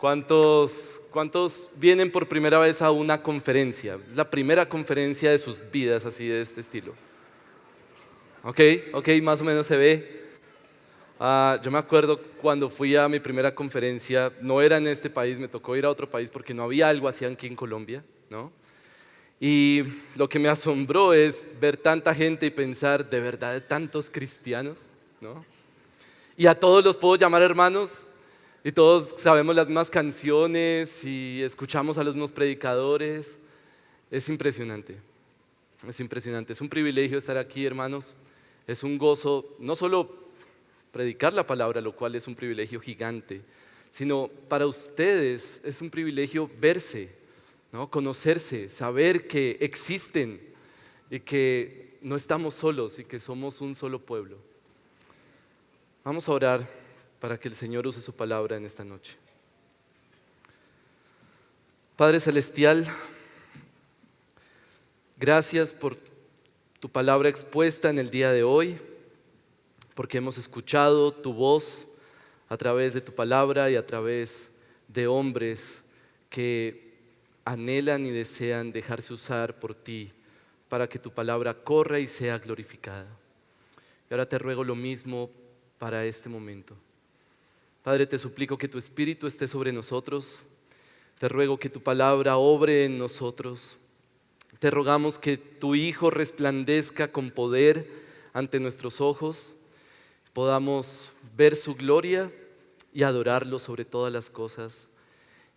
¿Cuántos vienen por primera vez a una conferencia? La primera conferencia de sus vidas, así de este estilo. Ok, más o menos se ve. Yo me acuerdo cuando fui a mi primera conferencia, no era en este país, me tocó ir a otro país porque no había algo así aquí en Colombia, ¿no? Y lo que me asombró es ver tanta gente y pensar, ¿de verdad de tantos cristianos? ¿No? Y a todos los puedo llamar hermanos, y todos sabemos las mismas canciones y escuchamos a los mismos predicadores. Es impresionante, es impresionante. Es un privilegio estar aquí, hermanos. Es un gozo, no solo predicar la palabra, lo cual es un privilegio gigante, sino para ustedes es un privilegio verse, ¿no? Conocerse, saber que existen y que no estamos solos y que somos un solo pueblo. Vamos a orar para que el Señor use su palabra en esta noche. Padre Celestial, gracias por tu palabra expuesta en el día de hoy, porque hemos escuchado tu voz a través de tu palabra y a través de hombres que anhelan y desean dejarse usar por ti para que tu palabra corra y sea glorificada. Y ahora te ruego lo mismo para este momento. Padre, te suplico que tu Espíritu esté sobre nosotros. Te ruego que tu palabra obre en nosotros. Te rogamos que tu Hijo resplandezca con poder ante nuestros ojos. Podamos ver su gloria y adorarlo sobre todas las cosas.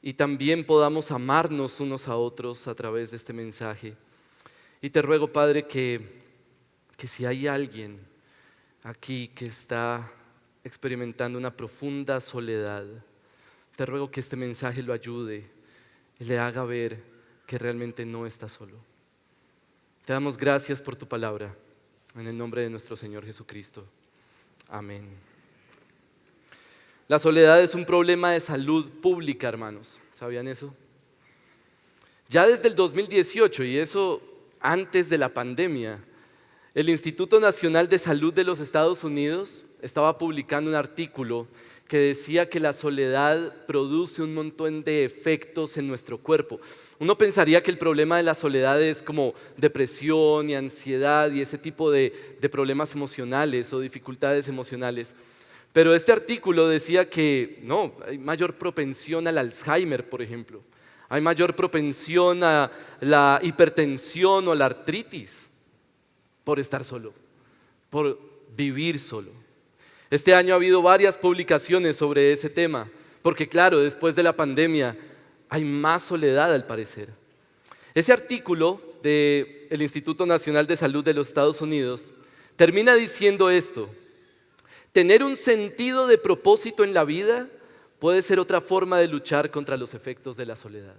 Y también podamos amarnos unos a otros a través de este mensaje. Y te ruego, Padre, que si hay alguien aquí que está experimentando una profunda soledad, te ruego que este mensaje lo ayude y le haga ver que realmente no está solo. Te damos gracias por tu palabra, en el nombre de nuestro Señor Jesucristo. Amén. La soledad es un problema de salud pública, hermanos. ¿Sabían eso? Ya desde el 2018, y eso antes de la pandemia, el Instituto Nacional de Salud de los Estados Unidos estaba publicando un artículo que decía que la soledad produce un montón de efectos en nuestro cuerpo. Uno pensaría que el problema de la soledad es como depresión y ansiedad y ese tipo de problemas emocionales o dificultades emocionales. Pero este artículo decía que no, hay mayor propensión al Alzheimer, por ejemplo. Hay mayor propensión a la hipertensión o la artritis por estar solo, por vivir solo. Este año ha habido varias publicaciones sobre ese tema, porque claro, después de la pandemia hay más soledad al parecer. Ese artículo del Instituto Nacional de Salud de los Estados Unidos termina diciendo esto: tener un sentido de propósito en la vida puede ser otra forma de luchar contra los efectos de la soledad.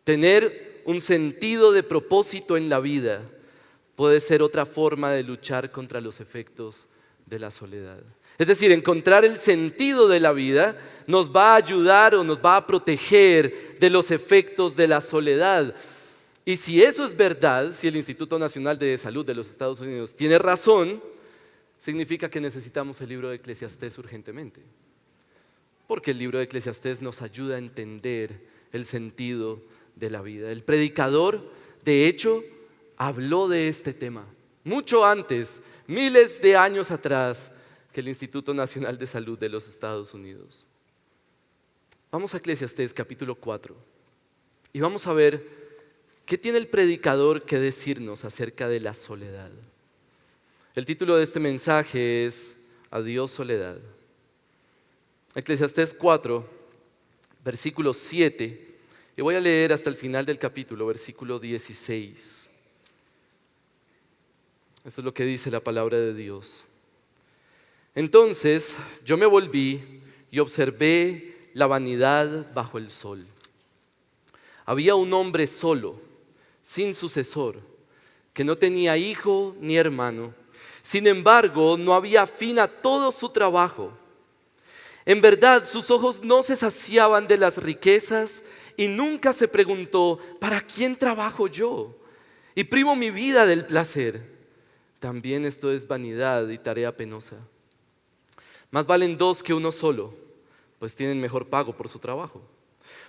Tener un sentido de propósito en la vida puede ser otra forma de luchar contra los efectos de la soledad. Es decir, encontrar el sentido de la vida nos va a ayudar o nos va a proteger de los efectos de la soledad. Y si eso es verdad, si el Instituto Nacional de Salud de los Estados Unidos tiene razón, significa que necesitamos el libro de Eclesiastés urgentemente. Porque el libro de Eclesiastés nos ayuda a entender el sentido de la vida. El predicador, de hecho, habló de este tema mucho antes, miles de años atrás, que el Instituto Nacional de Salud de los Estados Unidos. Vamos a Eclesiastés capítulo 4 y vamos a ver qué tiene el predicador que decirnos acerca de la soledad. El título de este mensaje es Adiós soledad. Eclesiastés 4, versículo 7, y voy a leer hasta el final del capítulo, versículo 16. Esto es lo que dice la palabra de Dios. Entonces yo me volví y observé la vanidad bajo el sol. Había un hombre solo, sin sucesor, que no tenía hijo ni hermano. Sin embargo, no había fin a todo su trabajo. En verdad, sus ojos no se saciaban de las riquezas y nunca se preguntó, ¿para quién trabajo yo? Y privo mi vida del placer. También esto es vanidad y tarea penosa. Más valen dos que uno solo, pues tienen mejor pago por su trabajo.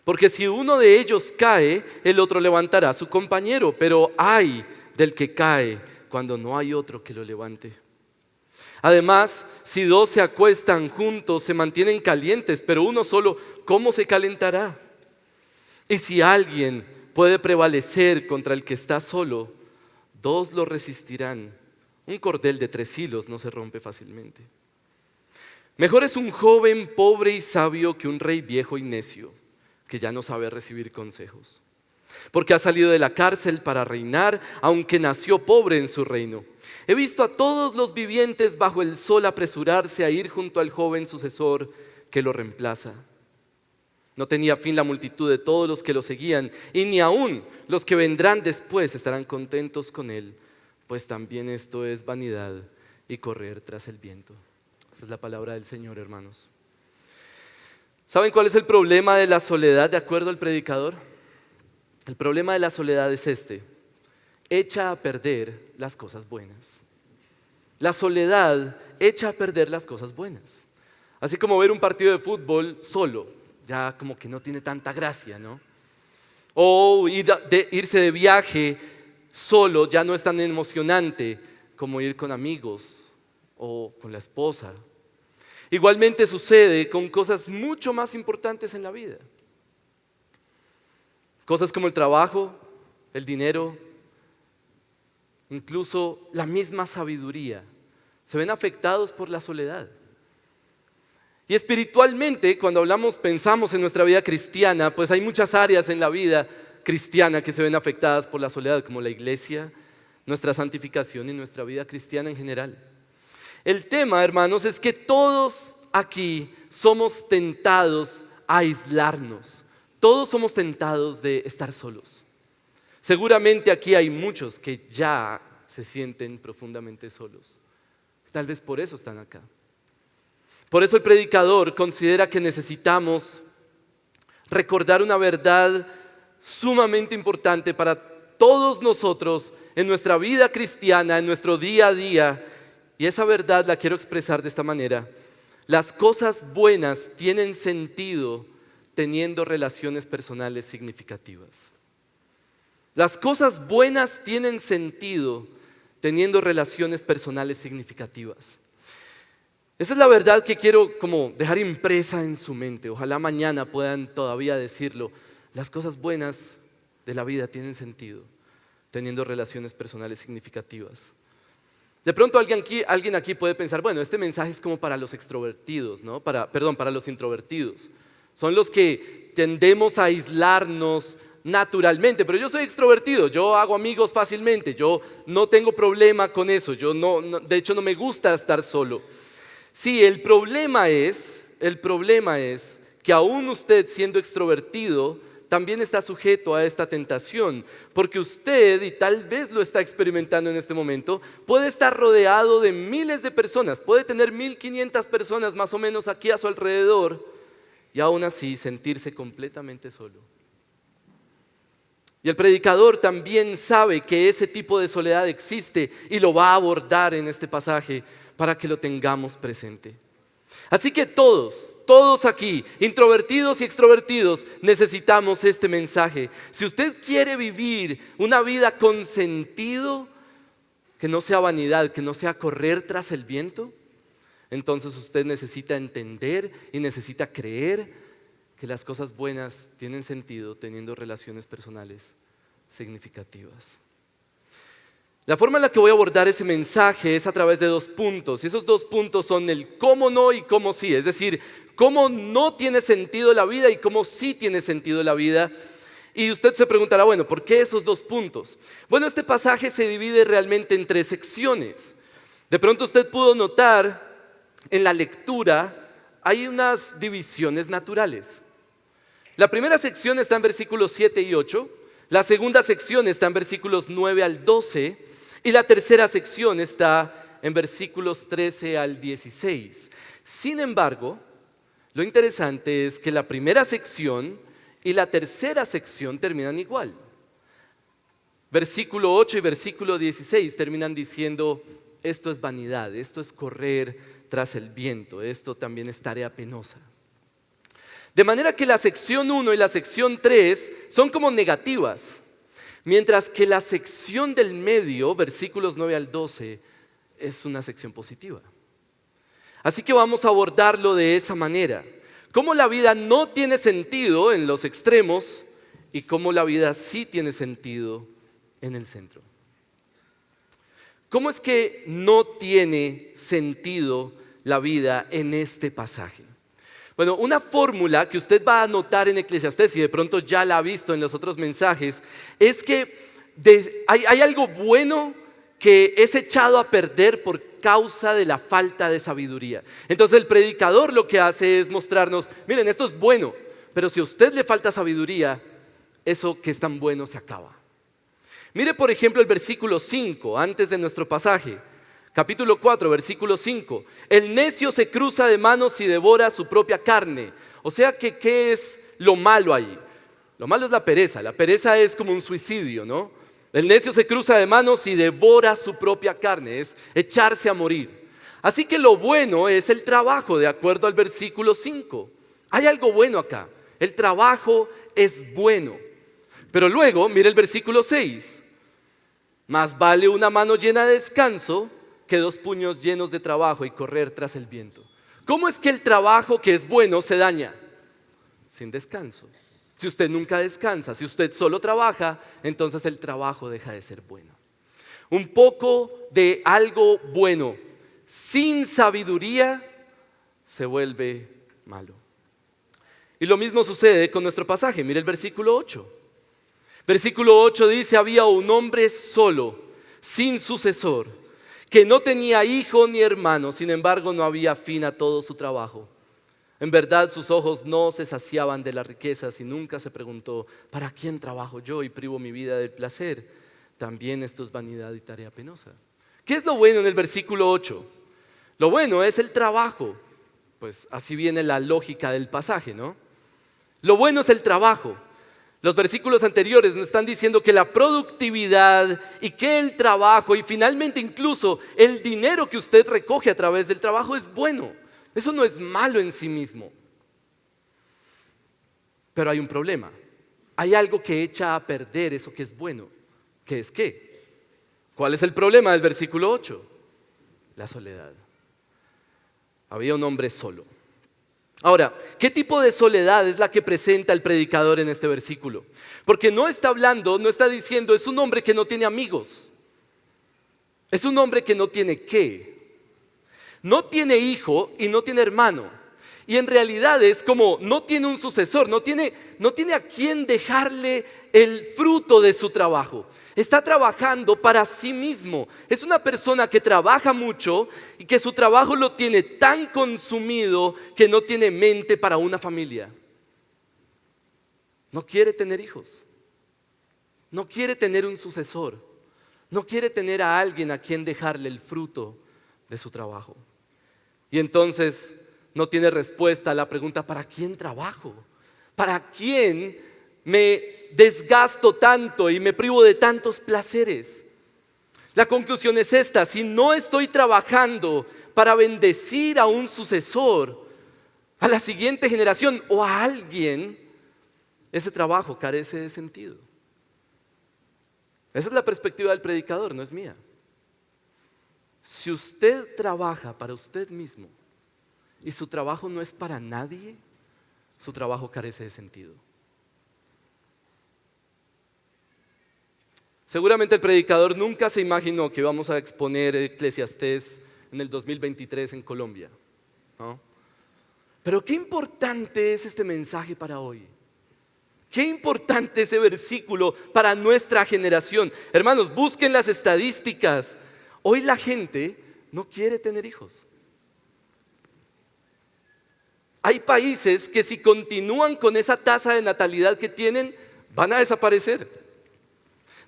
Porque si uno de ellos cae, el otro levantará a su compañero, pero ay del que cae cuando no hay otro que lo levante. Además, si dos se acuestan juntos, se mantienen calientes, pero uno solo, ¿cómo se calentará? Y si alguien puede prevalecer contra el que está solo, dos lo resistirán. Un cordel de 3 hilos no se rompe fácilmente. Mejor es un joven pobre y sabio que un rey viejo y necio, que ya no sabe recibir consejos. Porque ha salido de la cárcel para reinar, aunque nació pobre en su reino. He visto a todos los vivientes bajo el sol apresurarse a ir junto al joven sucesor que lo reemplaza. No tenía fin la multitud de todos los que lo seguían, y ni aún los que vendrán después estarán contentos con él, pues también esto es vanidad y correr tras el viento. Esa es la palabra del Señor, hermanos. ¿Saben cuál es el problema de la soledad de acuerdo al predicador? El problema de la soledad es este: echa a perder las cosas buenas. La soledad echa a perder las cosas buenas. Así como ver un partido de fútbol solo, ya como que no tiene tanta gracia, ¿no? O irse de viaje solo ya no es tan emocionante como ir con amigos o con la esposa. Igualmente sucede con cosas mucho más importantes en la vida. Cosas como el trabajo, el dinero, incluso la misma sabiduría, se ven afectados por la soledad. Y espiritualmente, cuando pensamos en nuestra vida cristiana, pues hay muchas áreas en la vida cristiana que se ven afectadas por la soledad, como la iglesia, nuestra santificación y nuestra vida cristiana en general. El tema, hermanos, es que todos aquí somos tentados a aislarnos. Todos somos tentados de estar solos. Seguramente aquí hay muchos que ya se sienten profundamente solos. Tal vez por eso están acá. Por eso el predicador considera que necesitamos recordar una verdad sumamente importante para todos nosotros en nuestra vida cristiana, en nuestro día a día. Y esa verdad la quiero expresar de esta manera: las cosas buenas tienen sentido teniendo relaciones personales significativas. Las cosas buenas tienen sentido teniendo relaciones personales significativas. Esa es la verdad que quiero como dejar impresa en su mente. Ojalá mañana puedan todavía decirlo. Las cosas buenas de la vida tienen sentido teniendo relaciones personales significativas. De pronto alguien aquí puede pensar, bueno, este mensaje es como para los extrovertidos, ¿no? Para los introvertidos. Son los que tendemos a aislarnos naturalmente, pero yo soy extrovertido, yo hago amigos fácilmente, yo no tengo problema con eso, de hecho no me gusta estar solo. Sí, el problema es que aún usted siendo extrovertido también está sujeto a esta tentación, porque usted, y tal vez lo está experimentando en este momento, puede estar rodeado de miles de personas, puede tener 1500 personas más o menos aquí a su alrededor y aún así sentirse completamente solo. Y el predicador también sabe que ese tipo de soledad existe y lo va a abordar en este pasaje para que lo tengamos presente. Así que todos aquí, introvertidos y extrovertidos, necesitamos este mensaje. Si usted quiere vivir una vida con sentido, que no sea vanidad, que no sea correr tras el viento, entonces usted necesita entender y necesita creer que las cosas buenas tienen sentido teniendo relaciones personales significativas. La forma en la que voy a abordar ese mensaje es a través de 2 puntos, y esos 2 puntos son el cómo no y cómo sí, es decir, cómo no tiene sentido la vida y cómo sí tiene sentido la vida. Y usted se preguntará, bueno, ¿por qué esos 2 puntos? Bueno, este pasaje se divide realmente en 3 secciones. De pronto usted pudo notar en la lectura hay unas divisiones naturales. La primera sección está en versículos 7 y 8, la segunda sección está en versículos 9 al 12 y la tercera sección está en versículos 13 al 16. Sin embargo, lo interesante es que la primera sección y la tercera sección terminan igual. Versículo 8 y versículo 16 terminan diciendo: esto es vanidad, esto es correr tras el viento, esto también es tarea penosa. De manera que la sección 1 y la sección 3 son como negativas, mientras que la sección del medio, versículos 9 al 12, es una sección positiva. Así que vamos a abordarlo de esa manera. Cómo la vida no tiene sentido en los extremos y cómo la vida sí tiene sentido en el centro. ¿Cómo es que no tiene sentido la vida en este pasaje? Bueno, una fórmula que usted va a notar en Eclesiastés y de pronto ya la ha visto en los otros mensajes es que hay algo bueno que es echado a perder por causa de la falta de sabiduría. Entonces el predicador lo que hace es mostrarnos, miren, esto es bueno, pero si a usted le falta sabiduría, eso que es tan bueno se acaba. Mire por ejemplo el versículo 5, antes de nuestro pasaje. Capítulo 4, versículo 5. El necio se cruza de manos y devora su propia carne. O sea que, ¿qué es lo malo ahí? Lo malo es la pereza. La pereza es como un suicidio, ¿no? El necio se cruza de manos y devora su propia carne. Es echarse a morir. Así que lo bueno es el trabajo, de acuerdo al versículo 5. Hay algo bueno acá. El trabajo es bueno. Pero luego, mire el versículo 6. Más vale una mano llena de descanso que 2 puños llenos de trabajo y correr tras el viento. ¿Cómo es que el trabajo que es bueno se daña? Sin descanso. Si usted nunca descansa, si usted solo trabaja, entonces el trabajo deja de ser bueno. Un poco de algo bueno sin sabiduría se vuelve malo. Y lo mismo sucede con nuestro pasaje. Mire el versículo 8. Versículo 8 dice, había un hombre solo, sin sucesor, que no tenía hijo ni hermano, sin embargo no había fin a todo su trabajo. En verdad sus ojos no se saciaban de las riquezas y nunca se preguntó, ¿para quién trabajo yo y privo mi vida del placer? También esto es vanidad y tarea penosa. ¿Qué es lo bueno en el versículo 8? Lo bueno es el trabajo. Pues así viene la lógica del pasaje, ¿no? Lo bueno es el trabajo. Los versículos anteriores nos están diciendo que la productividad y que el trabajo y finalmente incluso el dinero que usted recoge a través del trabajo es bueno. Eso no es malo en sí mismo. Pero hay un problema. Hay algo que echa a perder eso que es bueno. ¿Qué es qué? ¿Cuál es el problema del versículo 8? La soledad. Había un hombre solo. Ahora, ¿qué tipo de soledad es la que presenta el predicador en este versículo? Porque no está hablando, no está diciendo, es un hombre que no tiene amigos. Es un hombre que no tiene qué. No tiene hijo y no tiene hermano. Y en realidad es como no tiene un sucesor, no tiene a quien dejarle el fruto de su trabajo. Está trabajando para sí mismo. Es una persona que trabaja mucho y que su trabajo lo tiene tan consumido que no tiene mente para una familia. No quiere tener hijos. No quiere tener un sucesor. No quiere tener a alguien a quien dejarle el fruto de su trabajo. Y entonces no tiene respuesta a la pregunta, ¿para quién trabajo? ¿Para quién me desgasto tanto y me privo de tantos placeres? La conclusión es esta: si no estoy trabajando para bendecir a un sucesor, a la siguiente generación o a alguien, ese trabajo carece de sentido. Esa es la perspectiva del predicador, no es mía. Si usted trabaja para usted mismo y su trabajo no es para nadie, su trabajo carece de sentido. Seguramente el predicador nunca se imaginó que íbamos a exponer Eclesiastés en el 2023 en Colombia, ¿no? Pero qué importante es este mensaje para hoy. Qué importante ese versículo para nuestra generación. Hermanos, busquen las estadísticas. Hoy la gente no quiere tener hijos. Hay países que si continúan con esa tasa de natalidad que tienen, van a desaparecer.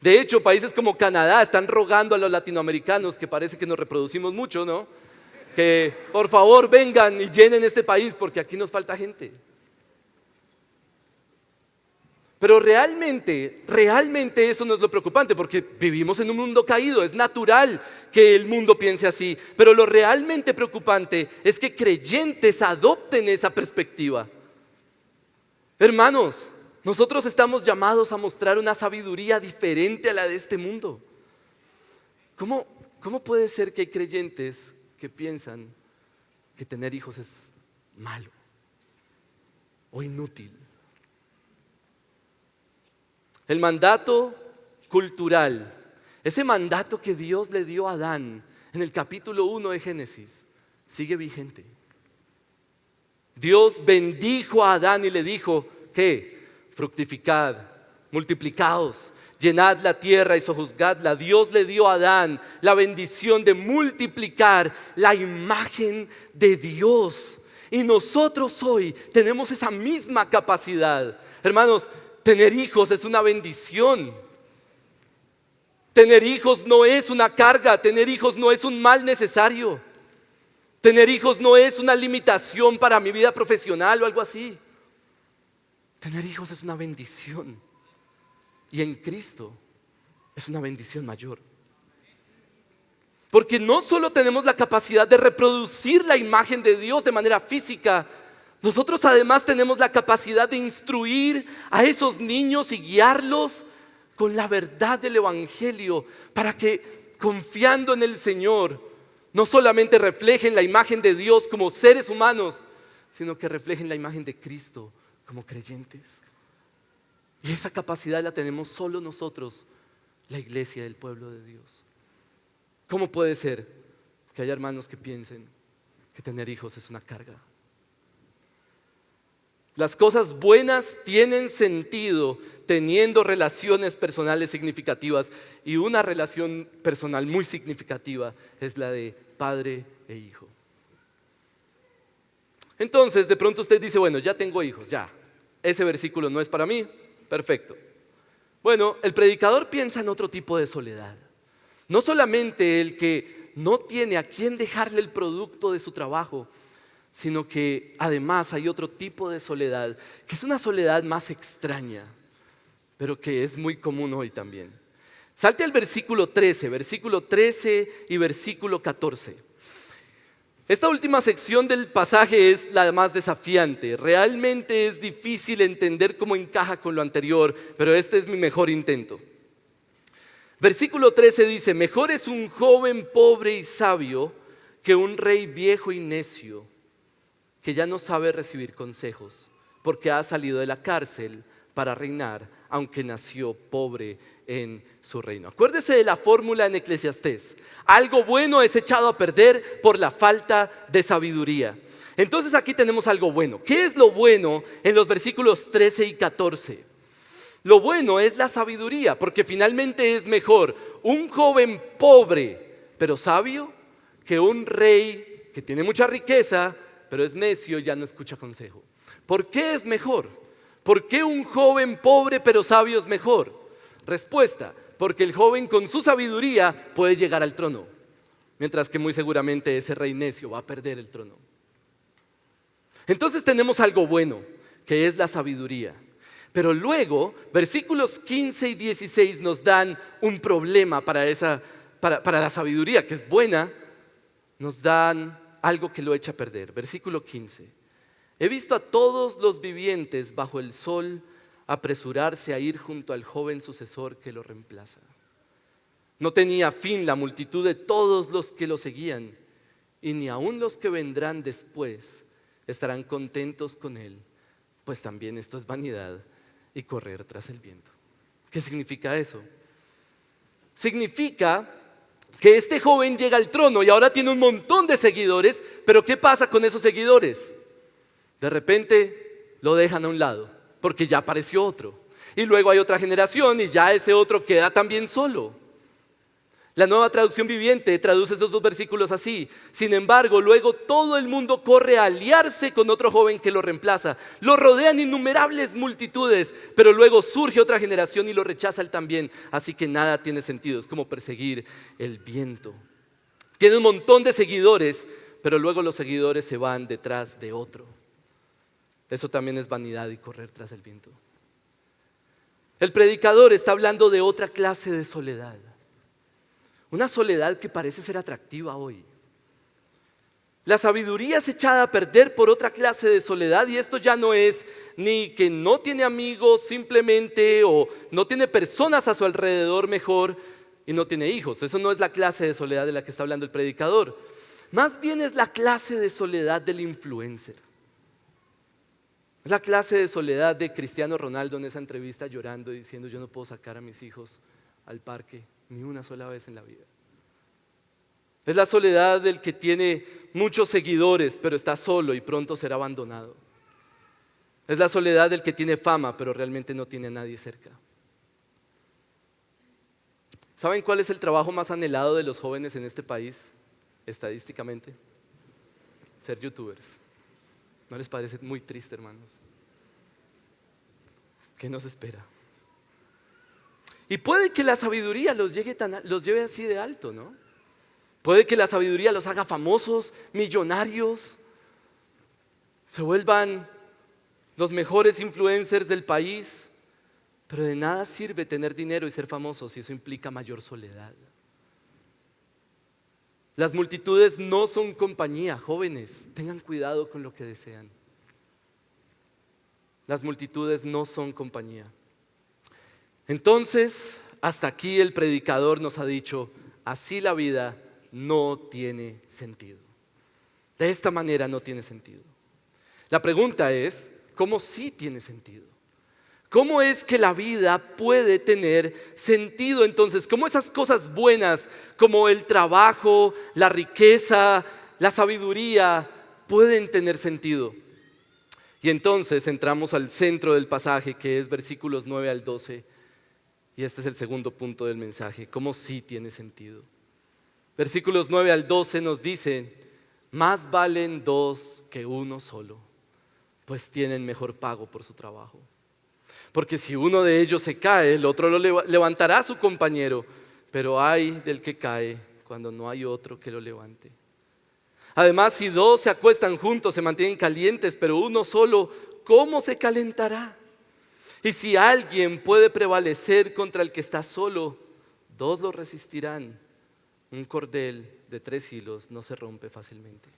De hecho, países como Canadá están rogando a los latinoamericanos, que parece que nos reproducimos mucho, ¿no? Que por favor vengan y llenen este país porque aquí nos falta gente. Pero realmente eso no es lo preocupante, porque vivimos en un mundo caído, es natural que el mundo piense así. Pero lo realmente preocupante es que creyentes adopten esa perspectiva. Hermanos, nosotros estamos llamados a mostrar una sabiduría diferente a la de este mundo. ¿Cómo puede ser que hay creyentes que piensan que tener hijos es malo o inútil? El mandato cultural, ese mandato que Dios le dio a Adán en el capítulo 1 de Génesis, sigue vigente. Dios bendijo a Adán y le dijo que fructificad, multiplicaos, llenad la tierra y sojuzgadla. Dios le dio a Adán la bendición de multiplicar la imagen de Dios. Y nosotros hoy tenemos esa misma capacidad. Hermanos, tener hijos es una bendición. Tener hijos no es una carga, tener hijos no es un mal necesario. Tener hijos no es una limitación para mi vida profesional o algo así. Tener hijos es una bendición. Y en Cristo es una bendición mayor. Porque no solo tenemos la capacidad de reproducir la imagen de Dios de manera física, nosotros además tenemos la capacidad de instruir a esos niños y guiarlos con la verdad del Evangelio para que, confiando en el Señor, no solamente reflejen la imagen de Dios como seres humanos, sino que reflejen la imagen de Cristo como creyentes. Y esa capacidad la tenemos solo nosotros, la iglesia del pueblo de Dios. ¿Cómo puede ser que haya hermanos que piensen que tener hijos es una carga? Las cosas buenas tienen sentido teniendo relaciones personales significativas, y una relación personal muy significativa es la de padre e hijo. Entonces, de pronto usted dice, bueno, ya tengo hijos, ya. Ese versículo no es para mí, perfecto. Bueno, el predicador piensa en otro tipo de soledad. No solamente el que no tiene a quién dejarle el producto de su trabajo, sino que además hay otro tipo de soledad, que es una soledad más extraña, pero que es muy común hoy también. Salte al versículo 13 y versículo 14. Esta última sección del pasaje es la más desafiante. Realmente es difícil entender cómo encaja con lo anterior, pero este es mi mejor intento. Versículo 13 dice: mejor es un joven pobre y sabio que un rey viejo y necio, que ya no sabe recibir consejos, porque ha salido de la cárcel para reinar, aunque nació pobre en su reino. Acuérdese de la fórmula en Eclesiastés: algo bueno es echado a perder por la falta de sabiduría. Entonces aquí tenemos algo bueno. ¿Qué es lo bueno en los versículos 13 y 14? Lo bueno es la sabiduría, porque finalmente es mejor un joven pobre pero sabio que un rey que tiene mucha riqueza pero es necio y ya no escucha consejo. ¿Por qué es mejor? ¿Por qué un joven pobre pero sabio es mejor? Respuesta: porque el joven con su sabiduría puede llegar al trono, mientras que muy seguramente ese rey necio va a perder el trono. Entonces tenemos algo bueno, que es la sabiduría. Pero luego, versículos 15 y 16 nos dan un problema para la sabiduría, que es buena. Nos dan algo que lo echa a perder. Versículo 15: he visto a todos los vivientes bajo el sol apresurarse a ir junto al joven sucesor que lo reemplaza. No tenía fin la multitud de todos los que lo seguían, y ni aun los que vendrán después estarán contentos con él, pues también esto es vanidad y correr tras el viento. ¿Qué significa eso? Significa que este joven llega al trono y ahora tiene un montón de seguidores, pero ¿qué pasa con esos seguidores? De repente lo dejan a un lado, porque ya apareció otro. Y luego hay otra generación y ya ese otro queda también solo. La Nueva Traducción Viviente traduce esos dos versículos así: sin embargo, luego todo el mundo corre a aliarse con otro joven que lo reemplaza. Lo rodean innumerables multitudes, pero luego surge otra generación y lo rechaza él también. Así que nada tiene sentido, es como perseguir el viento. Tiene un montón de seguidores, pero luego los seguidores se van detrás de otro. Eso también es vanidad y correr tras el viento. El predicador está hablando de otra clase de soledad. Una soledad que parece ser atractiva hoy. La sabiduría es echada a perder por otra clase de soledad, y esto ya no es ni que no tiene amigos simplemente, o no tiene personas a su alrededor mejor y no tiene hijos. Eso no es la clase de soledad de la que está hablando el predicador. Más bien es la clase de soledad del influencer. Es la clase de soledad de Cristiano Ronaldo en esa entrevista llorando y diciendo: yo no puedo sacar a mis hijos al parque ni una sola vez en la vida. Es la soledad del que tiene muchos seguidores pero está solo y pronto será abandonado. Es la soledad del que tiene fama pero realmente no tiene a nadie cerca. ¿Saben cuál es el trabajo más anhelado de los jóvenes en este país, estadísticamente? Ser youtubers. ¿No les parece muy triste, hermanos? ¿Qué nos espera? Y puede que la sabiduría los lleve así de alto, ¿no? Puede que la sabiduría los haga famosos, millonarios, se vuelvan los mejores influencers del país, pero de nada sirve tener dinero y ser famosos si eso implica mayor soledad. Las multitudes no son compañía, jóvenes, tengan cuidado con lo que desean. Las multitudes no son compañía. Entonces, hasta aquí el predicador nos ha dicho: así la vida no tiene sentido. De esta manera no tiene sentido. La pregunta es: ¿cómo sí tiene sentido? ¿Cómo es que la vida puede tener sentido entonces? ¿Cómo esas cosas buenas como el trabajo, la riqueza, la sabiduría pueden tener sentido? Y entonces entramos al centro del pasaje, que es versículos 9 al 12. Y este es el segundo punto del mensaje: ¿cómo sí tiene sentido? Versículos 9 al 12 nos dicen: más valen dos que uno solo, pues tienen mejor pago por su trabajo. Porque si uno de ellos se cae, el otro lo levantará a su compañero, pero ay del que cae cuando no hay otro que lo levante. Además, si dos se acuestan juntos, se mantienen calientes, pero uno solo, ¿cómo se calentará? Y si alguien puede prevalecer contra el que está solo, dos lo resistirán. Un cordel de 3 hilos no se rompe fácilmente.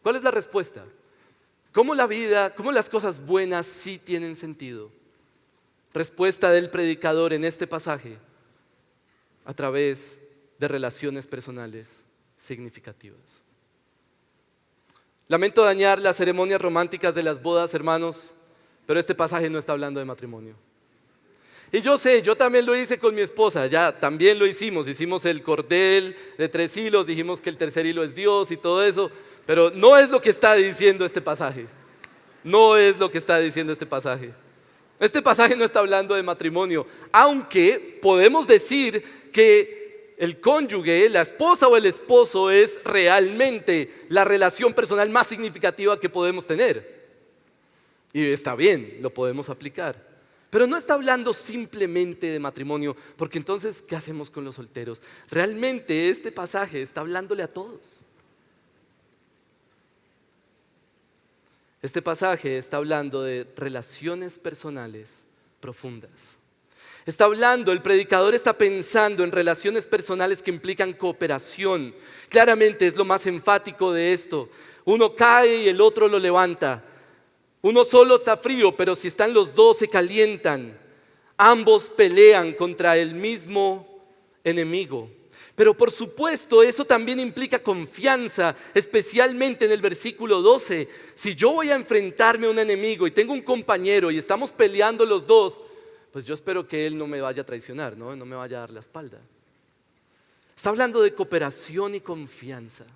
¿Cuál es la respuesta? ¿Cómo la vida, cómo las cosas buenas sí tienen sentido? Respuesta del predicador en este pasaje: a través de relaciones personales significativas. Lamento dañar las ceremonias románticas de las bodas, hermanos, pero este pasaje no está hablando de matrimonio. Y yo sé, yo también lo hice con mi esposa, ya también lo hicimos el cordel de 3 hilos, dijimos que el tercer hilo es Dios y todo eso, pero no es lo que está diciendo este pasaje. No es lo que está diciendo este pasaje. Este pasaje no está hablando de matrimonio, aunque podemos decir que el cónyuge, la esposa o el esposo es realmente la relación personal más significativa que podemos tener. Y está bien, lo podemos aplicar. Pero no está hablando simplemente de matrimonio, porque entonces, ¿qué hacemos con los solteros? Realmente este pasaje está hablándole a todos. Este pasaje está hablando de relaciones personales profundas. Está hablando, el predicador está pensando en relaciones personales que implican cooperación. Claramente es lo más enfático de esto. Uno cae y el otro lo levanta. Uno solo está frío, pero si están los dos se calientan. Ambos pelean contra el mismo enemigo. Pero por supuesto eso también implica confianza, especialmente en el versículo 12. Si yo voy a enfrentarme a un enemigo y tengo un compañero y estamos peleando los dos, pues yo espero que él no me vaya a traicionar, no me vaya a dar la espalda. Está hablando de cooperación y confianza.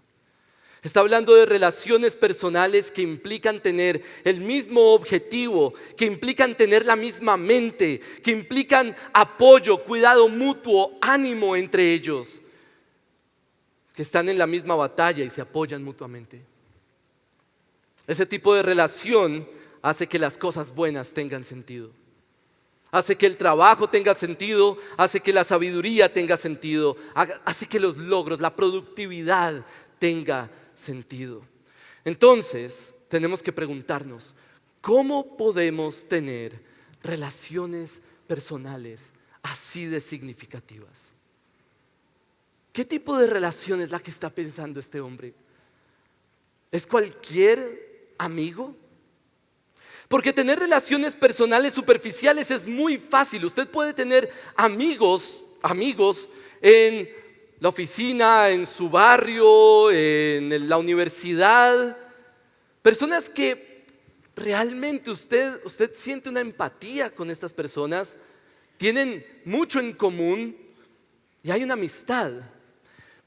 Está hablando de relaciones personales que implican tener el mismo objetivo, que implican tener la misma mente, que implican apoyo, cuidado mutuo, ánimo entre ellos, que están en la misma batalla y se apoyan mutuamente. Ese tipo de relación hace que las cosas buenas tengan sentido. Hace que el trabajo tenga sentido, hace que la sabiduría tenga sentido, hace que los logros, la productividad tenga sentido. Entonces, tenemos que preguntarnos: ¿cómo podemos tener relaciones personales así de significativas? ¿Qué tipo de relación es la que está pensando este hombre? ¿Es cualquier amigo? Porque tener relaciones personales superficiales es muy fácil. Usted puede tener amigos en la oficina, en su barrio, en la universidad. Personas que realmente usted siente una empatía con estas personas, tienen mucho en común y hay una amistad.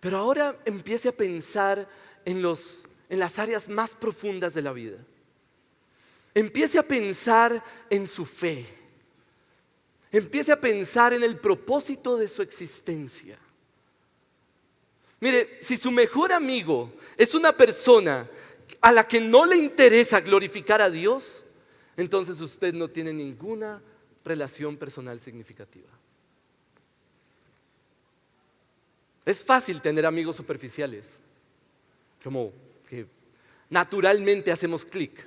Pero ahora empiece a pensar en las áreas más profundas de la vida. Empiece a pensar en su fe. Empiece a pensar en el propósito de su existencia. Mire, si su mejor amigo es una persona a la que no le interesa glorificar a Dios, entonces usted no tiene ninguna relación personal significativa. Es fácil tener amigos superficiales, como que naturalmente hacemos clic.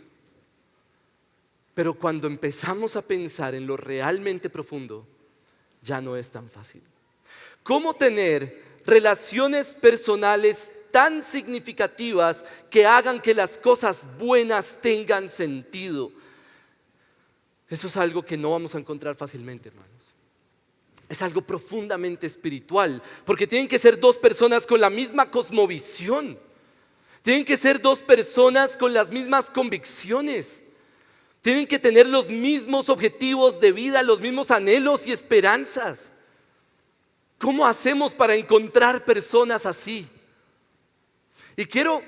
Pero cuando empezamos a pensar en lo realmente profundo, ya no es tan fácil. ¿Cómo tener relaciones personales tan significativas que hagan que las cosas buenas tengan sentido? Eso es algo que no vamos a encontrar fácilmente, hermanos. Es algo profundamente espiritual, porque tienen que ser dos personas con la misma cosmovisión. Tienen que ser dos personas con las mismas convicciones. Tienen que tener los mismos objetivos de vida, los mismos anhelos y esperanzas. ¿Cómo hacemos para encontrar personas así? Y quiero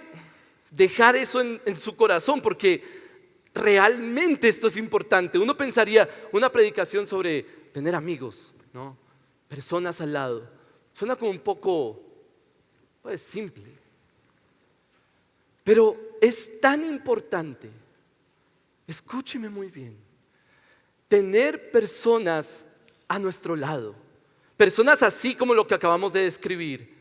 dejar eso en su corazón, porque realmente esto es importante. Uno pensaría, una predicación sobre tener amigos, ¿no? Personas al lado. Suena como un poco, simple. Pero es tan importante. Escúcheme muy bien. Tener personas a nuestro lado, personas así como lo que acabamos de describir,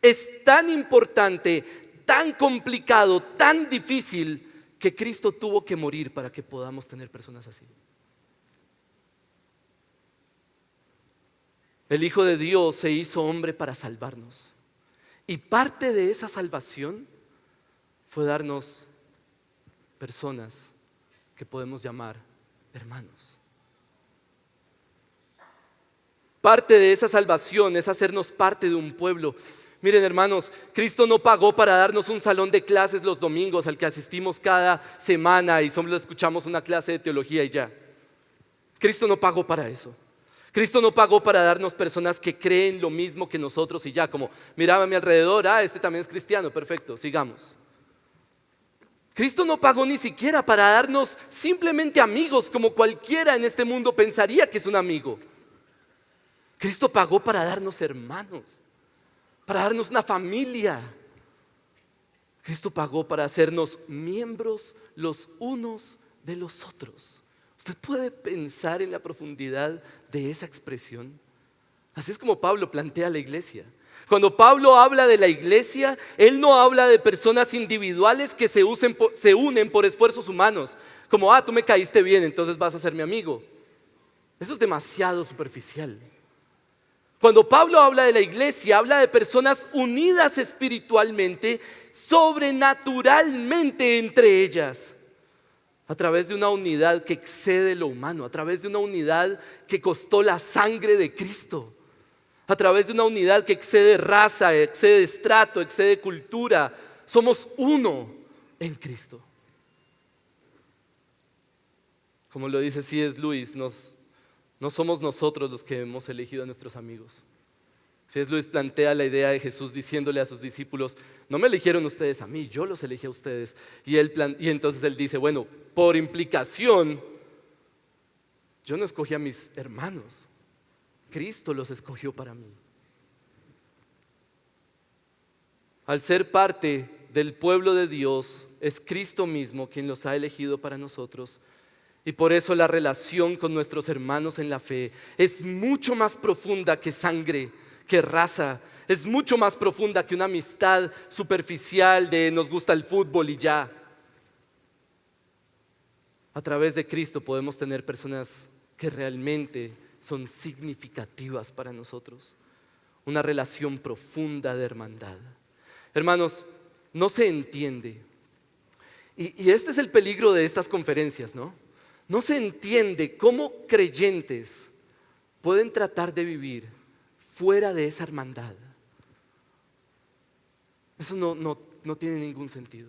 es tan importante, tan complicado, tan difícil, que Cristo tuvo que morir para que podamos tener personas así. El Hijo de Dios se hizo hombre para salvarnos. Y parte de esa salvación fue darnos personas que podemos llamar hermanos. Parte de esa salvación es hacernos parte de un pueblo. Miren, hermanos, Cristo no pagó para darnos un salón de clases los domingos al que asistimos cada semana y solo escuchamos una clase de teología y ya. Cristo no pagó para eso. Cristo no pagó para darnos personas que creen lo mismo que nosotros y ya, como miraba a mi alrededor, este también es cristiano, perfecto, sigamos. Cristo no pagó ni siquiera para darnos simplemente amigos, como cualquiera en este mundo pensaría que es un amigo. Cristo pagó para darnos hermanos, para darnos una familia. Cristo pagó para hacernos miembros los unos de los otros. ¿Usted puede pensar en la profundidad de esa expresión? Así es como Pablo plantea la iglesia. Cuando Pablo habla de la iglesia, él no habla de personas individuales que se unen por esfuerzos humanos. Como, tú me caíste bien, entonces vas a ser mi amigo. Eso es demasiado superficial. Cuando Pablo habla de la iglesia, habla de personas unidas espiritualmente, sobrenaturalmente entre ellas, a través de una unidad que excede lo humano, a través de una unidad que costó la sangre de Cristo, a través de una unidad que excede raza, excede estrato, excede cultura. Somos uno en Cristo. Como lo dice C.S. Lewis, no somos nosotros los que hemos elegido a nuestros amigos. C.S. Lewis plantea la idea de Jesús diciéndole a sus discípulos: no me eligieron ustedes a mí, yo los elegí a ustedes. Y entonces él dice, bueno, por implicación, yo no escogí a mis hermanos, Cristo los escogió para mí. Al ser parte del pueblo de Dios, es Cristo mismo quien los ha elegido para nosotros. Y por eso la relación con nuestros hermanos en la fe es mucho más profunda que sangre, que raza. Es mucho más profunda que una amistad superficial de nos gusta el fútbol y ya. A través de Cristo podemos tener personas que realmente son significativas para nosotros. Una relación profunda de hermandad. Hermanos, no se entiende Y este es el peligro de estas conferencias, ¿no? No se entiende cómo creyentes pueden tratar de vivir fuera de esa hermandad. Eso no tiene ningún sentido.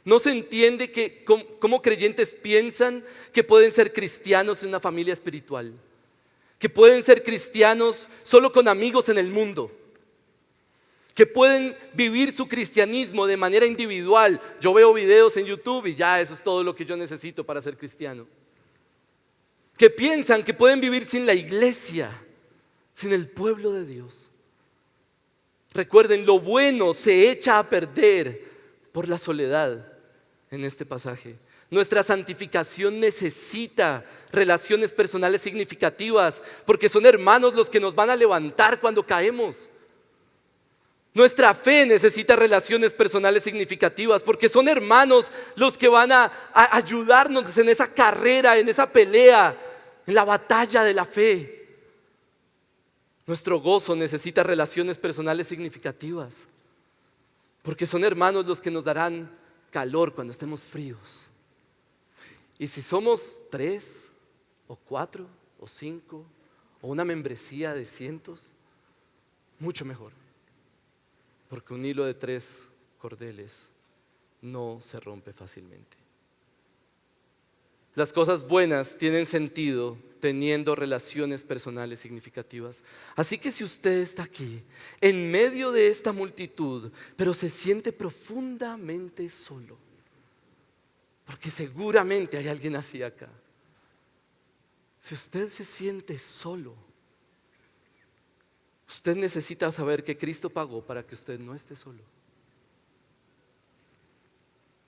No se entiende cómo creyentes piensan que pueden ser cristianos en una familia espiritual, que pueden ser cristianos solo con amigos en el mundo, que pueden vivir su cristianismo de manera individual. Yo veo videos en YouTube y ya eso es todo lo que yo necesito para ser cristiano. Que piensan que pueden vivir sin la iglesia, sin el pueblo de Dios. Recuerden, lo bueno se echa a perder por la soledad en este pasaje. Nuestra santificación necesita relaciones personales significativas, porque son hermanos los que nos van a levantar cuando caemos. Nuestra fe necesita relaciones personales significativas, porque son hermanos los que van a ayudarnos en esa carrera, en esa pelea, en la batalla de la fe. Nuestro gozo necesita relaciones personales significativas, porque son hermanos los que nos darán calor cuando estemos fríos. Y si somos 3 o 4 o 5 o una membresía de cientos, mucho mejor, porque un hilo de 3 cordeles no se rompe fácilmente. Las cosas buenas tienen sentido teniendo relaciones personales significativas. Así que si usted está aquí, en medio de esta multitud, pero se siente profundamente solo, porque seguramente hay alguien así acá. Si usted se siente solo, usted necesita saber que Cristo pagó para que usted no esté solo.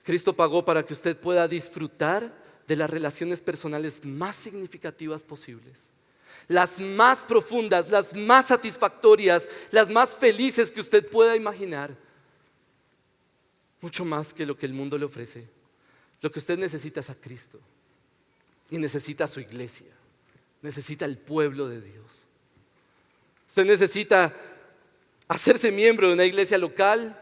Cristo pagó para que usted pueda disfrutar de las relaciones personales más significativas posibles, las más profundas, las más satisfactorias, las más felices que usted pueda imaginar. Mucho más que lo que el mundo le ofrece. Lo que usted necesita es a Cristo, y necesita a su iglesia, necesita al pueblo de Dios. Usted necesita hacerse miembro de una iglesia local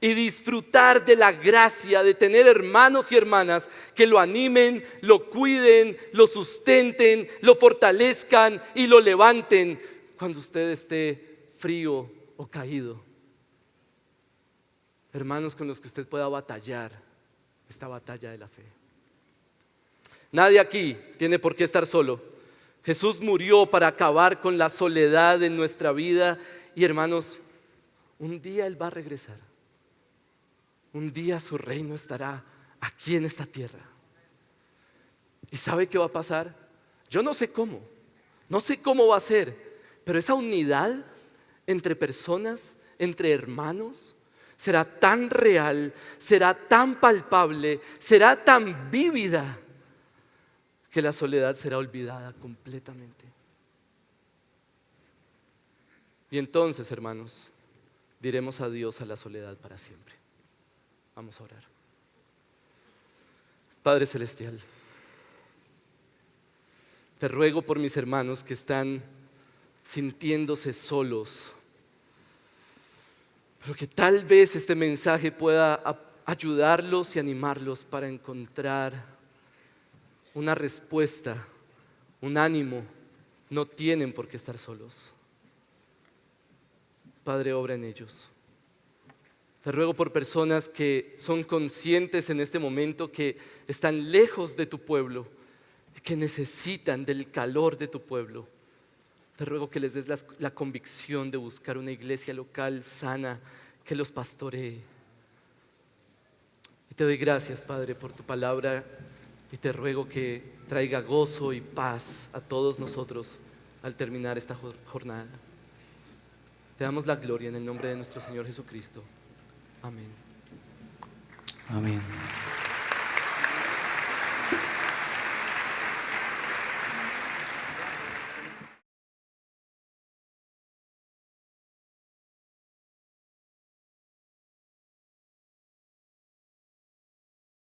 y disfrutar de la gracia de tener hermanos y hermanas que lo animen, lo cuiden, lo sustenten, lo fortalezcan y lo levanten cuando usted esté frío o caído. Hermanos con los que usted pueda batallar esta batalla de la fe. Nadie aquí tiene por qué estar solo. Jesús murió para acabar con la soledad en nuestra vida y, hermanos, un día Él va a regresar. Un día su reino estará aquí en esta tierra. ¿Y sabe qué va a pasar? Yo no sé cómo va a ser, pero esa unidad entre personas, entre hermanos, será tan real, será tan palpable, será tan vívida, que la soledad será olvidada completamente. Y entonces, hermanos, diremos adiós a la soledad para siempre. Vamos a orar. Padre Celestial, te ruego por mis hermanos que están sintiéndose solos, pero que tal vez este mensaje pueda ayudarlos y animarlos para encontrar una respuesta, un ánimo. No tienen por qué estar solos. Padre, obra en ellos. Te ruego por personas que son conscientes en este momento que están lejos de tu pueblo, que necesitan del calor de tu pueblo. Te ruego que les des la convicción de buscar una iglesia local sana que los pastoree. Y te doy gracias, Padre, por tu palabra, y te ruego que traiga gozo y paz a todos nosotros al terminar esta jornada. Te damos la gloria en el nombre de nuestro Señor Jesucristo. Amén. Amén.